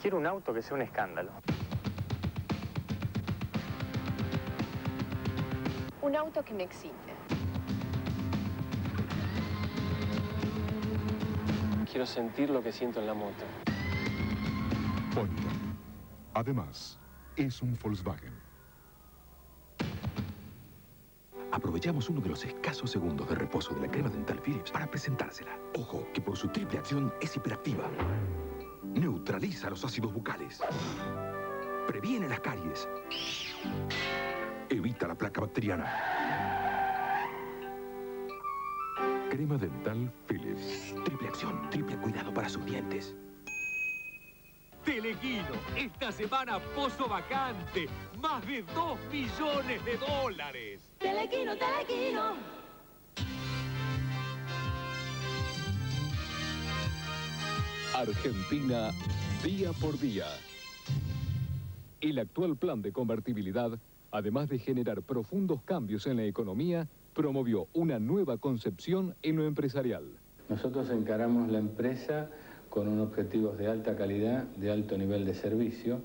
Quiero un auto que sea un escándalo. Un auto que me excite. Quiero sentir lo que siento en la moto. Mónica. Además, es un Volkswagen. Aprovechamos uno de los escasos segundos de reposo de la crema dental Philips para presentársela. Ojo, que por su triple acción es hiperactiva. Neutraliza los ácidos bucales. Previene las caries. Evita la placa bacteriana. Crema dental Philips. Triple acción, triple cuidado para sus dientes. Telequino, esta semana pozo vacante, más de 2 millones de dólares. Telequino, Telequino. Argentina, día por día. El actual plan de convertibilidad, además de generar profundos cambios en la economía, promovió una nueva concepción en lo empresarial. Nosotros encaramos la empresa con unos objetivos de alta calidad, de alto nivel de servicio.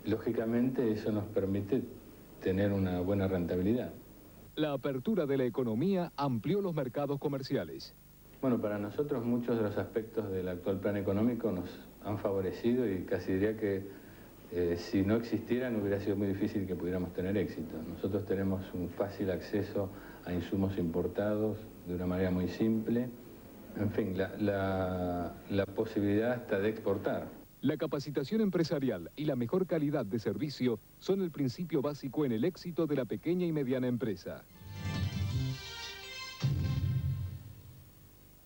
Lógicamente eso nos permite tener una buena rentabilidad. La apertura de la economía amplió los mercados comerciales. Bueno, para nosotros muchos de los aspectos del actual plan económico nos han favorecido y casi diría que si no existieran hubiera sido muy difícil que pudiéramos tener éxito. Nosotros tenemos un fácil acceso a insumos importados de una manera muy simple. En fin, la posibilidad hasta de exportar. La capacitación empresarial y la mejor calidad de servicio son el principio básico en el éxito de la pequeña y mediana empresa.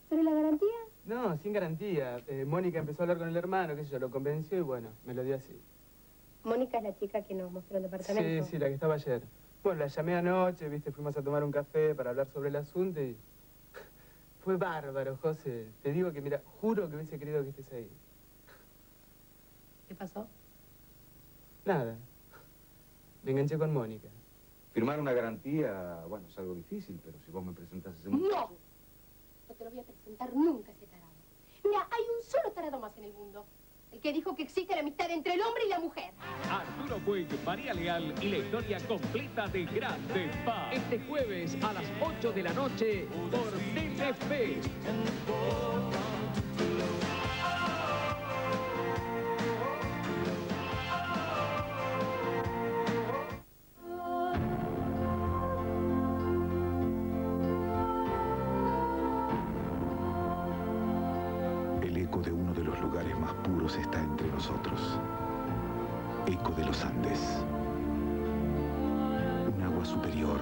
¿Pero la garantía? No, sin garantía. Mónica empezó a hablar con el hermano, qué sé yo, lo convenció y bueno, me lo dio así. Mónica es la chica que nos mostró el departamento. Sí, la que estaba ayer. Bueno, la llamé anoche, viste, fuimos a tomar un café para hablar sobre el asunto y... Fue bárbaro, José. Te digo que, mira, juro que hubiese querido que estés ahí. ¿Qué pasó? Nada. Me enganché con Mónica. Firmar una garantía, bueno, es algo difícil, pero si vos me presentás ese muchacho... ¡No! No te lo voy a presentar nunca, ese tarado. Mira, hay un solo tarado más en el mundo. El que dijo que existe la amistad entre el hombre y la mujer. Arturo Puig, María Leal y la historia completa de Grandes Paz. Este jueves a las 8 de la noche por Telefe. El eco de uno de los lugares más puros está entre nosotros. Eco de los Andes. Un agua superior,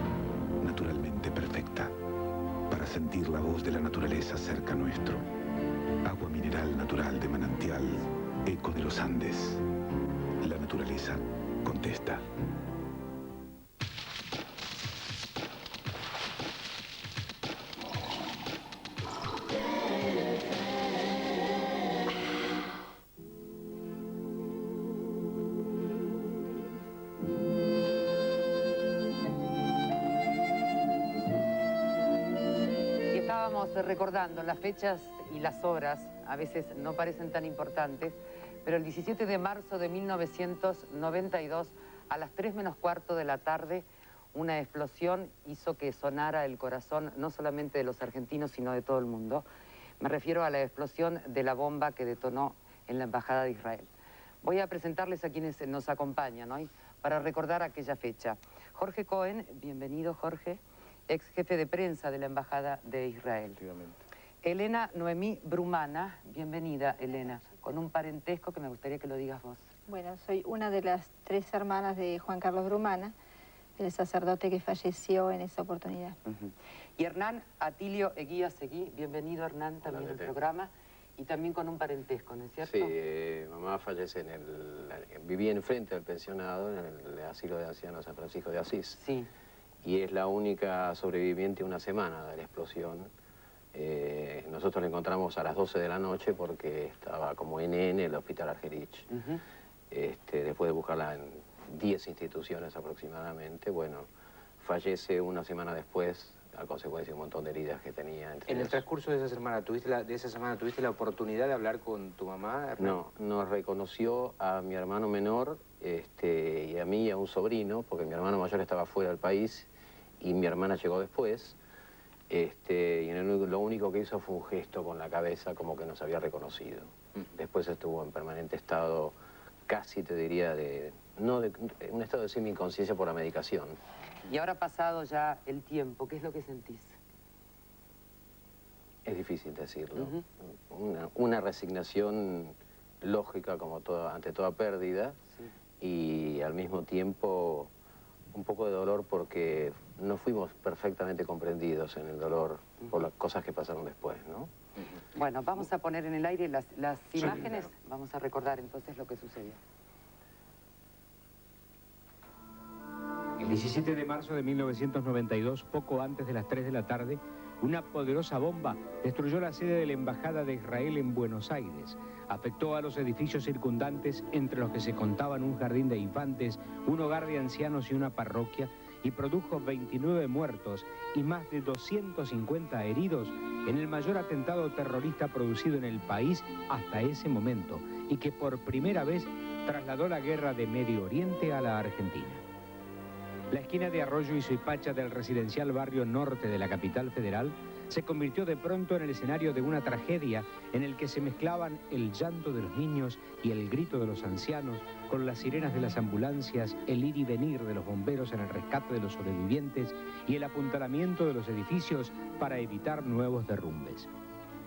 naturalmente perfecta, para sentir la voz de la naturaleza cerca nuestro. Agua mineral natural de manantial, eco de los Andes. La naturaleza contesta. Recordando las fechas y las horas, a veces no parecen tan importantes, pero el 17 de marzo de 1992, a las 3 menos cuarto de la tarde, una explosión hizo que sonara el corazón no solamente de los argentinos, sino de todo el mundo. Me refiero a la explosión de la bomba que detonó en la Embajada de Israel. Voy a presentarles a quienes nos acompañan hoy para recordar aquella fecha. Jorge Cohen, bienvenido Jorge. Ex jefe de prensa de la Embajada de Israel. Elena Noemí Brumana, bienvenida Elena, con un parentesco que me gustaría que lo digas vos. Bueno, soy una de las 3 hermanas de Juan Carlos Brumana, el sacerdote que falleció en esa oportunidad. Y Hernán Atilio Eguía Seguí, bienvenido Hernán también al programa, y también con un parentesco, ¿no es cierto? Sí, mamá fallece vivía enfrente del pensionado, en el asilo de ancianos San Francisco de Asís. Sí. Y es la única sobreviviente una semana de la explosión. Nosotros la encontramos a las 12 de la noche porque estaba como NN en el hospital Argerich. Después de buscarla en 10 instituciones aproximadamente, bueno, fallece una semana después a consecuencia de un montón de heridas que tenía. En el transcurso de esa semana, ¿tuviste la oportunidad de hablar con tu mamá, Hernán? No, nos reconoció a mi hermano menor y a mí y a un sobrino, porque mi hermano mayor estaba fuera del país y mi hermana llegó después. Y lo único que hizo fue un gesto con la cabeza como que nos había reconocido. Después estuvo en permanente estado, casi te diría, un estado de semi-inconsciencia por la medicación. Y ahora pasado ya el tiempo, ¿qué es lo que sentís? Es difícil decirlo. Una resignación lógica como ante toda pérdida, sí. Y al mismo tiempo un poco de dolor porque no fuimos perfectamente comprendidos en el dolor por las cosas que pasaron después, ¿no? Bueno, vamos a poner en el aire las imágenes, claro. Vamos a recordar entonces lo que sucedió. El 17 de marzo de 1992, poco antes de las 3 de la tarde, una poderosa bomba destruyó la sede de la Embajada de Israel en Buenos Aires. Afectó a los edificios circundantes, entre los que se contaban un jardín de infantes, un hogar de ancianos y una parroquia, y produjo 29 muertos y más de 250 heridos en el mayor atentado terrorista producido en el país hasta ese momento, y que por primera vez trasladó la guerra de Medio Oriente a la Argentina. La esquina de Arroyo y Suipacha del residencial barrio norte de la capital federal se convirtió de pronto en el escenario de una tragedia en el que se mezclaban el llanto de los niños y el grito de los ancianos con las sirenas de las ambulancias, el ir y venir de los bomberos en el rescate de los sobrevivientes y el apuntalamiento de los edificios para evitar nuevos derrumbes.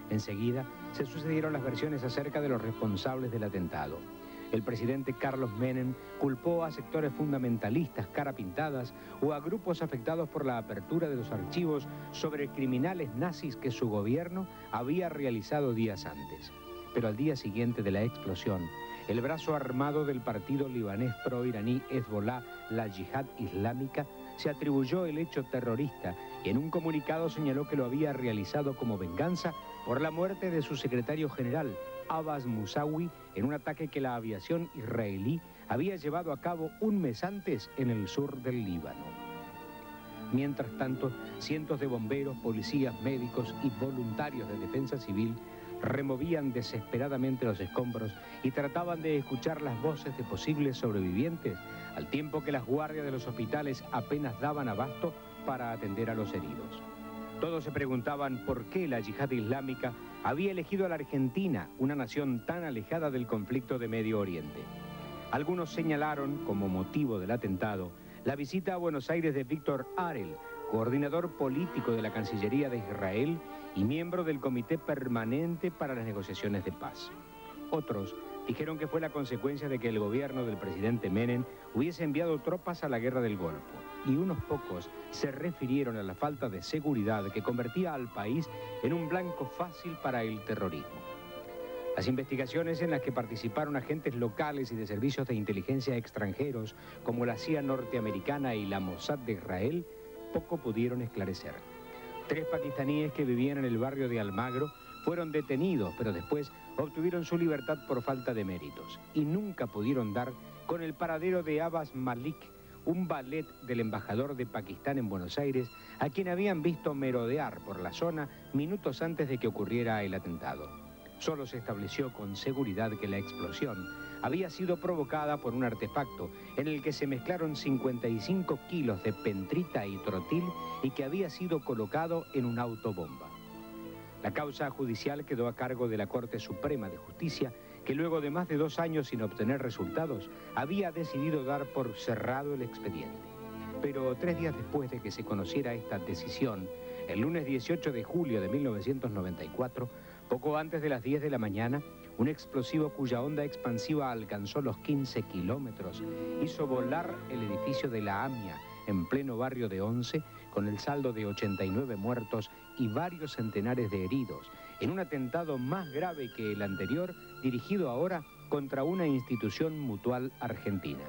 Enseguida se sucedieron las versiones acerca de los responsables del atentado. El presidente Carlos Menem culpó a sectores fundamentalistas, cara pintadas, o a grupos afectados por la apertura de los archivos sobre criminales nazis que su gobierno había realizado días antes. Pero al día siguiente de la explosión, el brazo armado del partido libanés pro-iraní Hezbollah, la Yihad Islámica, se atribuyó el hecho terrorista y en un comunicado señaló que lo había realizado como venganza por la muerte de su secretario general, Abbas Musawi, en un ataque que la aviación israelí había llevado a cabo un mes antes en el sur del Líbano. Mientras tanto, cientos de bomberos, policías, médicos y voluntarios de defensa civil removían desesperadamente los escombros y trataban de escuchar las voces de posibles sobrevivientes, al tiempo que las guardias de los hospitales apenas daban abasto para atender a los heridos. Todos se preguntaban por qué la Yihad Islámica había elegido a la Argentina, una nación tan alejada del conflicto de Medio Oriente. Algunos señalaron como motivo del atentado la visita a Buenos Aires de Víctor Arel, coordinador político de la Cancillería de Israel y miembro del Comité Permanente para las Negociaciones de Paz. Otros dijeron que fue la consecuencia de que el gobierno del presidente Menem hubiese enviado tropas a la Guerra del Golfo, y unos pocos se refirieron a la falta de seguridad que convertía al país en un blanco fácil para el terrorismo. Las investigaciones en las que participaron agentes locales y de servicios de inteligencia extranjeros, como la CIA norteamericana y la Mossad de Israel, poco pudieron esclarecer. 3 pakistaníes que vivían en el barrio de Almagro fueron detenidos, pero después obtuvieron su libertad por falta de méritos, y nunca pudieron dar con el paradero de Abbas Malik, un valet del embajador de Pakistán en Buenos Aires, a quien habían visto merodear por la zona minutos antes de que ocurriera el atentado. Solo se estableció con seguridad que la explosión había sido provocada por un artefacto en el que se mezclaron 55 kilos de pentrita y trotil y que había sido colocado en un autobomba. La causa judicial quedó a cargo de la Corte Suprema de Justicia, que luego de más de 2 años sin obtener resultados, había decidido dar por cerrado el expediente. Pero 3 días después de que se conociera esta decisión, el lunes 18 de julio de 1994, poco antes de las 10 de la mañana, un explosivo cuya onda expansiva alcanzó los 15 kilómetros hizo volar el edificio de la AMIA en pleno barrio de Once, con el saldo de 89 muertos y varios centenares de heridos, en un atentado más grave que el anterior, dirigido ahora contra una institución mutual argentina.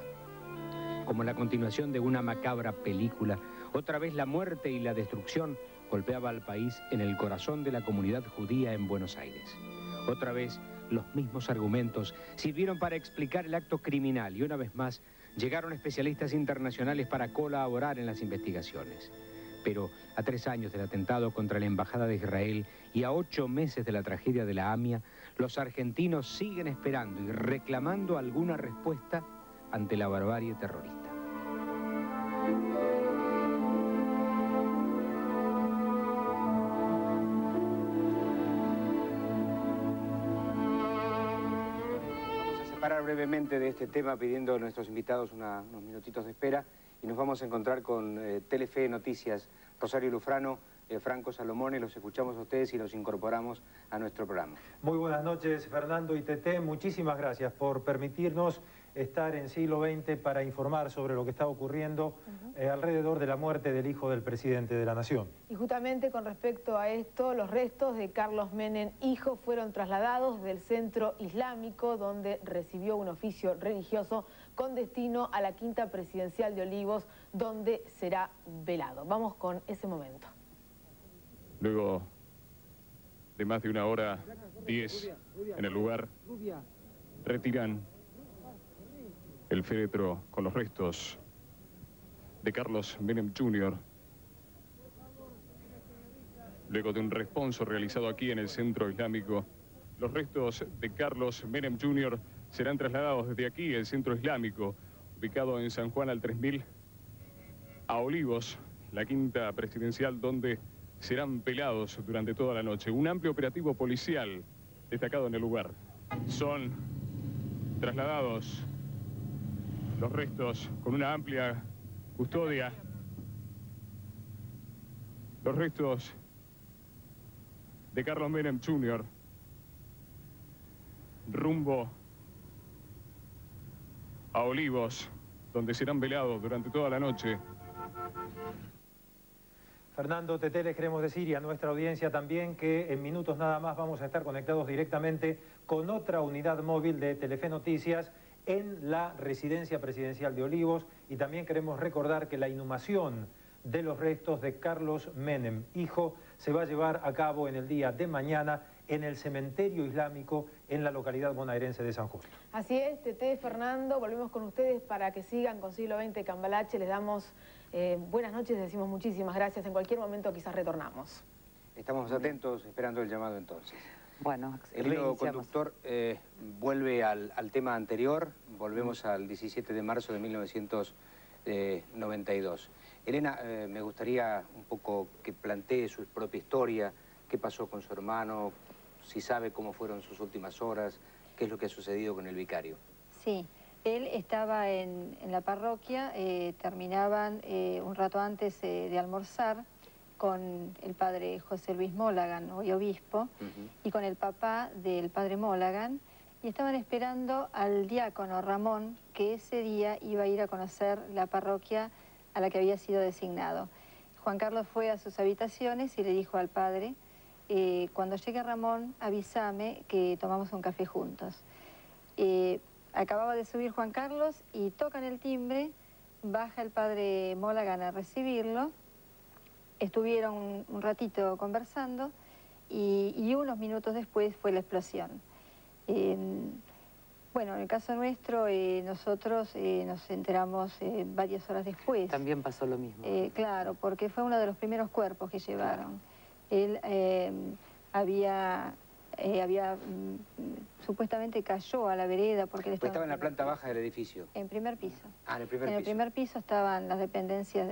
Como la continuación de una macabra película, otra vez la muerte y la destrucción golpeaba al país en el corazón de la comunidad judía en Buenos Aires. Otra vez, los mismos argumentos sirvieron para explicar el acto criminal y una vez más llegaron especialistas internacionales para colaborar en las investigaciones. Pero a 3 años del atentado contra la Embajada de Israel y a 8 meses de la tragedia de la AMIA, los argentinos siguen esperando y reclamando alguna respuesta ante la barbarie terrorista. Parar brevemente de este tema pidiendo a nuestros invitados unos minutitos de espera y nos vamos a encontrar con Telefe Noticias, Rosario Lufrano, Franco Salomone, los escuchamos a ustedes y los incorporamos a nuestro programa. Muy buenas noches, Fernando y Tete, muchísimas gracias por permitirnos estar en Siglo XX para informar sobre lo que está ocurriendo alrededor de la muerte del hijo del presidente de la Nación. Y justamente con respecto a esto, los restos de Carlos Menem, hijo, fueron trasladados del centro islámico donde recibió un oficio religioso con destino a la Quinta Presidencial de Olivos, donde será velado. Vamos con ese momento. Luego de más de 1 hora 10 en el lugar, retiran el féretro con los restos de Carlos Menem Jr. Luego de un responso realizado aquí en el Centro Islámico, los restos de Carlos Menem Jr. serán trasladados desde aquí, el Centro Islámico, ubicado en San Juan al 3000, a Olivos, la Quinta Presidencial, donde serán velados durante toda la noche. Un amplio operativo policial destacado en el lugar. Son trasladados los restos con una amplia custodia. Los restos de Carlos Menem Jr. rumbo a Olivos, donde serán velados durante toda la noche. Fernando, Tete, les queremos decir y a nuestra audiencia también que en minutos nada más vamos a estar conectados directamente con otra unidad móvil de Telefe Noticias en la residencia presidencial de Olivos, y también queremos recordar que la inhumación de los restos de Carlos Menem, hijo, se va a llevar a cabo en el día de mañana en el cementerio islámico en la localidad bonaerense de San Justo. Así es, Tete, Fernando, volvemos con ustedes para que sigan con Siglo XX Cambalache. Les damos buenas noches, les decimos muchísimas gracias. En cualquier momento quizás retornamos. Estamos atentos, esperando el llamado entonces. Bueno, el hilo conductor vuelve al tema anterior, volvemos al 17 de marzo de 1992. Elena, me gustaría un poco que plantee su propia historia, qué pasó con su hermano, si sabe cómo fueron sus últimas horas, qué es lo que ha sucedido con el vicario. Sí, él estaba en la parroquia, terminaban un rato antes de almorzar con el padre José Luis Mólagan, hoy obispo, y con el papá del padre Mólagan, y estaban esperando al diácono Ramón, que ese día iba a ir a conocer la parroquia a la que había sido designado. Juan Carlos fue a sus habitaciones y le dijo al padre: cuando llegue Ramón, avísame que tomamos un café juntos. Acababa de subir Juan Carlos y tocan el timbre, baja el padre Mólagan a recibirlo. Estuvieron un ratito conversando y unos minutos después fue la explosión. Bueno, en el caso nuestro, nosotros nos enteramos varias horas después. También pasó lo mismo. Claro, porque fue uno de los primeros cuerpos que llevaron. Él supuestamente cayó a la vereda porque él estaba en la planta baja del edificio. En primer piso. Ah, en el primer piso. En el primer piso estaban las dependencias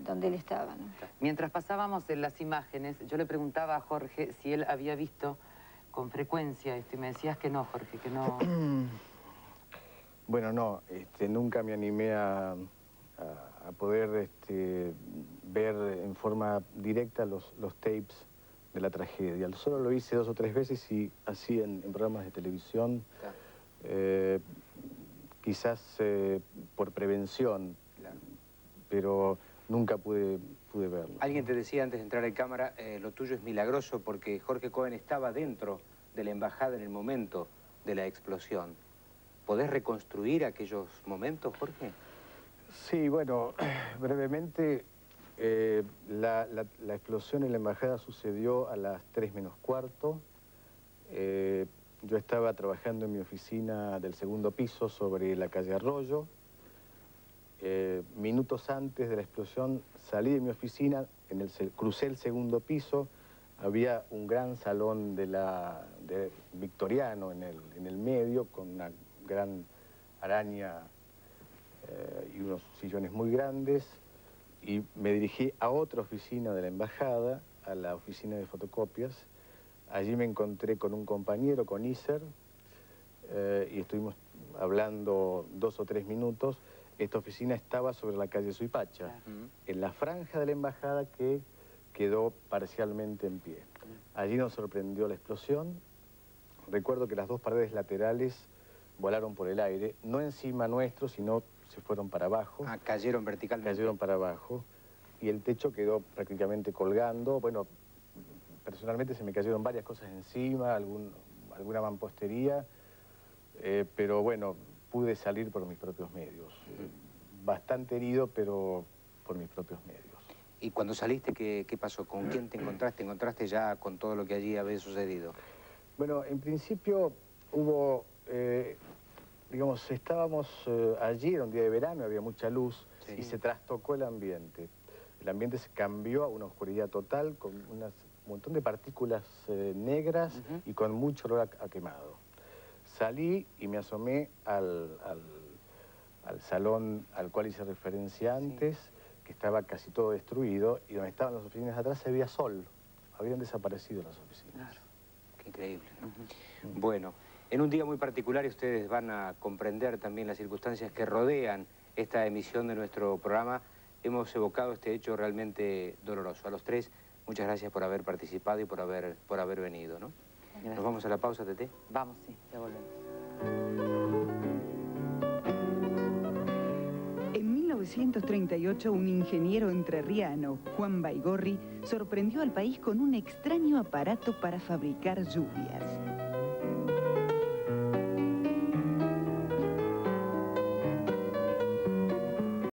donde él estaba, ¿no? Mientras pasábamos en las imágenes, yo le preguntaba a Jorge si él había visto con frecuencia esto, y me decías que no, Jorge, que no. Bueno, no, nunca me animé a poder ver en forma directa los tapes de la tragedia. Solo lo hice 2 o 3 veces y así en programas de televisión, quizás por prevención, pero nunca pude verlo. Alguien te decía antes de entrar en cámara, lo tuyo es milagroso porque Jorge Cohen estaba dentro de la embajada en el momento de la explosión. ¿Podés reconstruir aquellos momentos, Jorge? Sí, bueno, brevemente, la explosión en la embajada sucedió a las 3 menos cuarto. Yo estaba trabajando en mi oficina del 2.º piso sobre la calle Arroyo. minutos antes de la explosión salí de mi oficina, crucé el segundo piso, había un gran salón victoriano en el medio, con una gran araña y unos sillones muy grandes, y me dirigí a otra oficina de la embajada, a la oficina de fotocopias. Allí me encontré con un compañero, con Iser, y estuvimos hablando 2 o 3 minutos. Esta oficina estaba sobre la calle Suipacha, en la franja de la embajada que quedó parcialmente en pie. Allí nos sorprendió la explosión. Recuerdo que las 2 paredes laterales volaron por el aire, no encima nuestro, sino se fueron para abajo. Ah, cayeron verticalmente. Cayeron para abajo. Y el techo quedó prácticamente colgando. Bueno, personalmente se me cayeron varias cosas encima, alguna mampostería, pero bueno, pude salir por mis propios medios. Bastante herido, pero por mis propios medios. ¿Y cuando saliste, qué pasó? ¿Con quién te encontraste? ¿Te encontraste ya con todo lo que allí había sucedido? Bueno, en principio hubo, digamos, estábamos allí, era un día de verano, había mucha luz, sí, y se trastocó el ambiente. El ambiente se cambió a una oscuridad total, con un montón de partículas negras y con mucho olor a quemado. Salí y me asomé al salón al cual hice referencia antes, que estaba casi todo destruido, y donde estaban las oficinas atrás se veía sol. Habían desaparecido las oficinas. Claro, qué increíble. Bueno, en un día muy particular ustedes van a comprender también las circunstancias que rodean esta emisión de nuestro programa. Hemos evocado este hecho realmente doloroso. A los 3, muchas gracias por haber participado y por haber venido, ¿no? Gracias. ¿Nos vamos a la pausa, Tete? Vamos, sí, ya volvemos. En 1938, un ingeniero entrerriano, Juan Baigorri, sorprendió al país con un extraño aparato para fabricar lluvias.